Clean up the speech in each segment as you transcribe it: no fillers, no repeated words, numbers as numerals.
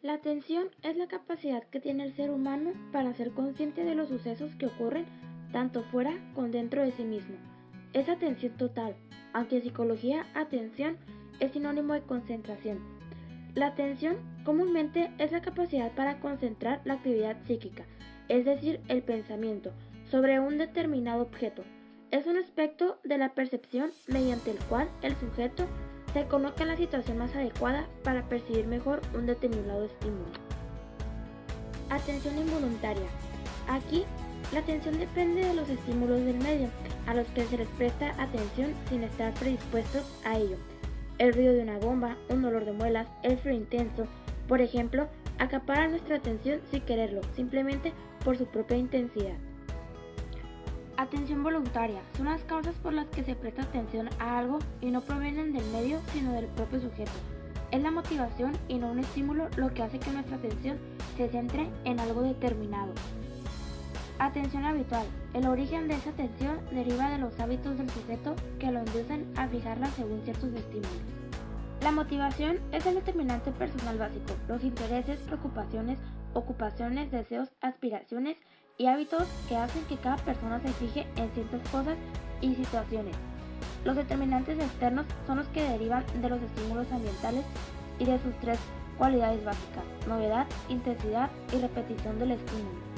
La atención es la capacidad que tiene el ser humano para ser consciente de los sucesos que ocurren tanto fuera como dentro de sí mismo. Es atención total, aunque en psicología atención es sinónimo de concentración. La atención comúnmente es la capacidad para concentrar la actividad psíquica, es decir, el pensamiento, sobre un determinado objeto. Es un aspecto de la percepción mediante el cual el sujeto se coloca en la situación más adecuada para percibir mejor un determinado estímulo. Atención involuntaria. Aquí, la atención depende de los estímulos del medio, a los que se les presta atención sin estar predispuestos a ello. El ruido de una bomba, un dolor de muelas, el frío intenso, por ejemplo, acaparan nuestra atención sin quererlo, simplemente por su propia intensidad. Atención voluntaria. Son las causas por las que se presta atención a algo y no provienen del medio, sino del propio sujeto. Es la motivación y no un estímulo lo que hace que nuestra atención se centre en algo determinado. Atención habitual. El origen de esa atención deriva de los hábitos del sujeto que lo inducen a fijarla según ciertos estímulos. La motivación es el determinante personal básico. Los intereses, preocupaciones, ocupaciones, deseos, aspiraciones y hábitos que hacen que cada persona se fije en ciertas cosas y situaciones. Los determinantes externos son los que derivan de los estímulos ambientales y de sus tres cualidades básicas: novedad, intensidad y repetición del estímulo.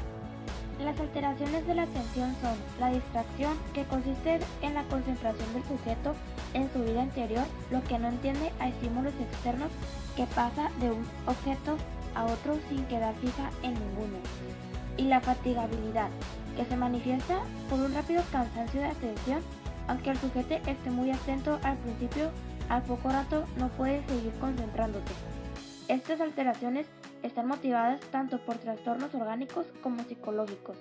Las alteraciones de la atención son la distracción, que consiste en la concentración del sujeto en su vida interior, lo que no entiende a estímulos externos, que pasa de un objeto a otro sin quedar fija en ninguno. Y la fatigabilidad, que se manifiesta por un rápido cansancio de atención, aunque el sujeto esté muy atento al principio, al poco rato no puede seguir concentrándose. Estas alteraciones están motivadas tanto por trastornos orgánicos como psicológicos.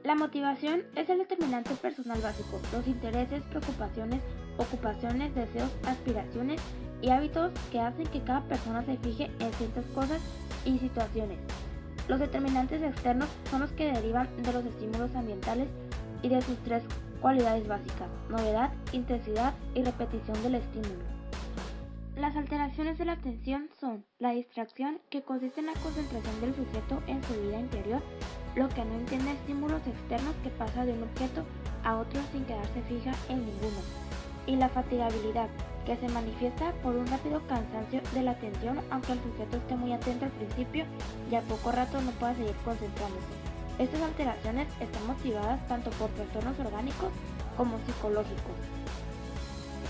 La motivación es el determinante personal básico. Los intereses, preocupaciones, ocupaciones, deseos, aspiraciones y hábitos que hacen que cada persona se fije en ciertas cosas y situaciones. Los determinantes externos son los que derivan de los estímulos ambientales y de sus tres cualidades básicas: novedad, intensidad y repetición del estímulo. Las alteraciones de la atención son la distracción, que consiste en la concentración del sujeto en su vida interior, lo que no entiende estímulos externos, que pasa de un objeto a otro sin quedarse fija en ninguno. Y la fatigabilidad, que se manifiesta por un rápido cansancio de la atención, aunque el sujeto esté muy atento al principio y a poco rato no pueda seguir concentrándose. Estas alteraciones están motivadas tanto por trastornos orgánicos como psicológicos.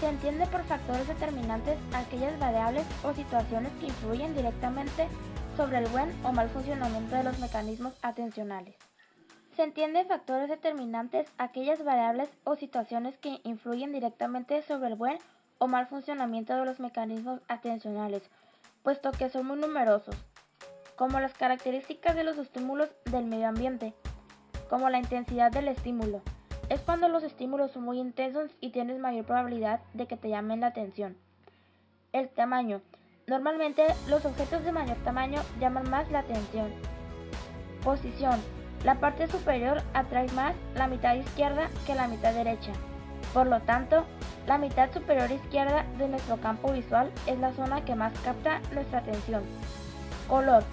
Se entiende por factores determinantes aquellas variables o situaciones que influyen directamente sobre el buen o mal funcionamiento de los mecanismos atencionales. Se entiende factores determinantes aquellas variables o situaciones que influyen directamente sobre el buen o mal funcionamiento de los mecanismos atencionales, puesto que son muy numerosos, como las características de los estímulos del medio ambiente, como la intensidad del estímulo. Es cuando los estímulos son muy intensos y tienes mayor probabilidad de que te llamen la atención. El tamaño. Normalmente los objetos de mayor tamaño llaman más la atención. Posición. La parte superior atrae más la mitad izquierda que la mitad derecha. Por lo tanto, la mitad superior izquierda de nuestro campo visual es la zona que más capta nuestra atención. Color.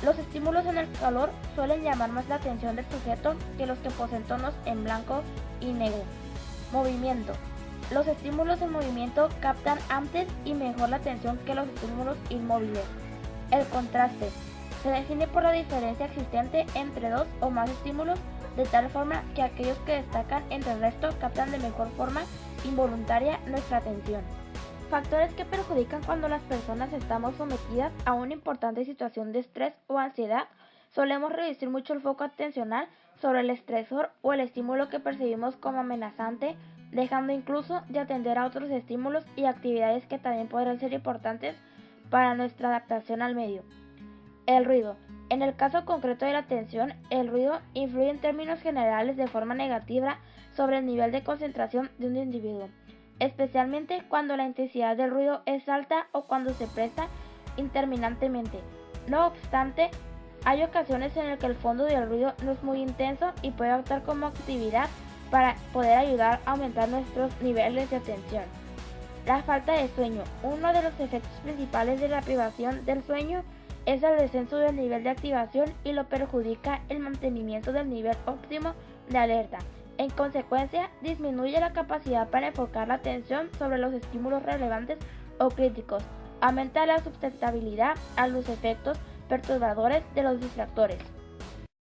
Los estímulos en el color suelen llamar más la atención del sujeto que los que poseen tonos en blanco y negro. Movimiento. Los estímulos en movimiento captan antes y mejor la atención que los estímulos inmóviles. El contraste. Se define por la diferencia existente entre dos o más estímulos, de tal forma que aquellos que destacan entre el resto captan de mejor forma involuntaria nuestra atención. Factores que perjudican cuando las personas estamos sometidas a una importante situación de estrés o ansiedad. Solemos reducir mucho el foco atencional sobre el estresor o el estímulo que percibimos como amenazante, dejando incluso de atender a otros estímulos y actividades que también podrán ser importantes para nuestra adaptación al medio. El ruido. En el caso concreto de la atención, el ruido influye en términos generales de forma negativa sobre el nivel de concentración de un individuo, especialmente cuando la intensidad del ruido es alta o cuando se presta interminablemente. No obstante, hay ocasiones en las que el fondo del ruido no es muy intenso y puede actuar como actividad para poder ayudar a aumentar nuestros niveles de atención. La falta de sueño. Uno de los efectos principales de la privación del sueño es el descenso del nivel de activación y lo perjudica el mantenimiento del nivel óptimo de alerta. En consecuencia, disminuye la capacidad para enfocar la atención sobre los estímulos relevantes o críticos, aumenta la susceptibilidad a los efectos perturbadores de los distractores.